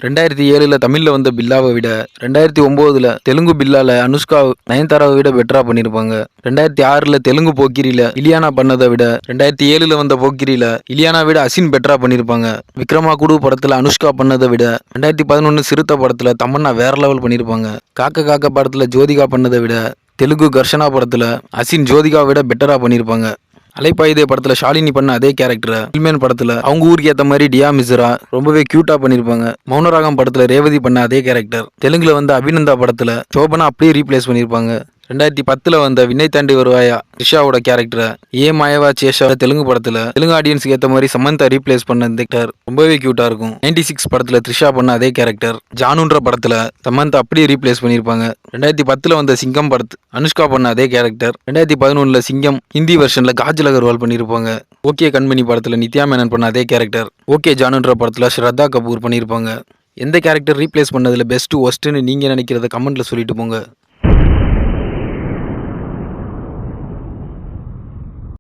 2007ல தமிழ்ல வந்த பில்லாவை விட 2009ல தெலுங்கு பில்லால அனுஷ்கா நயன்தாராவை விட பெட்டரா பண்ணியிருப்பாங்க. 2006ல தெலுங்கு போக்கிரியில இலியானா பண்ணதை விட 2007ல வந்த போக்கிரியில இலியானா விட அசின் பெட்டரா பண்ணியிருப்பாங்க. விக்ரமா குடு படத்துல அனுஷ்கா பண்ணதை விட 2011 சிறுத்தை படத்துல தமன்னா வேற லெவல் பண்ணியிருப்பாங்க. காக்க காக்க படத்துல ஜோதிகா பண்ணதை விட தெலுங்கு கர்ஷனா படத்துல அசின் ஜோதிகாவை விட பெட்டரா பண்ணியிருப்பாங்க. அலைப்பாயுதே படத்துல ஷாலினி பண்ண அதே கேரக்டரை ஃபில்மேன் படத்துல அவங்க ஊருக்கு ஏத்த மாதிரி டியா மிஸ்ரா ரொம்பவே கியூட்டா பண்ணிருப்பாங்க. மௌனராகம் படத்துல ரேவதி பண்ண அதே கேரக்டர் தெலுங்குல வந்து அபிநந்தா படத்துல சோபனா அப்படியே ரீப்ளேஸ் பண்ணிருப்பாங்க. 2010ல வந்த விண்ணை தாண்டி வருவாயா த்ரிஷாவோட கேரக்டரை ஏ மாயவா சேஷா தெலுங்கு படத்துல தெலுங்கு ஆடியன்ஸ்க்கு ஏத்த மாதிரி சமந்தா ரீப்ளேஸ் பண்ண இந்த கேரக்டர் ரொம்பவே கியூட்டா இருக்கும். 96 படத்துல த்ரிஷா பண்ண அதே கேரக்டர் ஜானுன்ற படத்துல சமந்தா அப்படியே ரீப்ளேஸ் பண்ணிருப்பாங்க. 2010ல வந்த சிங்கம் படத்து அனுஷ்கா பண்ண அதே கேரக்டர் 2011ல சிங்கம் ஹிந்தி வெர்ஷன்ல காஜல் அகர்வால் பண்ணிருப்பாங்க. ஓகே கண்மணி படத்துல நித்யா மேனன் பண்ண அதே கேரக்டர் ஓகே ஜானுன்ற படத்துல ஸ்ரத்தா கபூர் பண்ணிருப்பாங்க. எந்த கேரக்டர் ரீப்ளேஸ் பண்ணதுல பெஸ்ட் ஒஸ்ட்னு நீங்க நினைக்கிறத கமெண்ட்ல சொல்லிட்டு போங்க.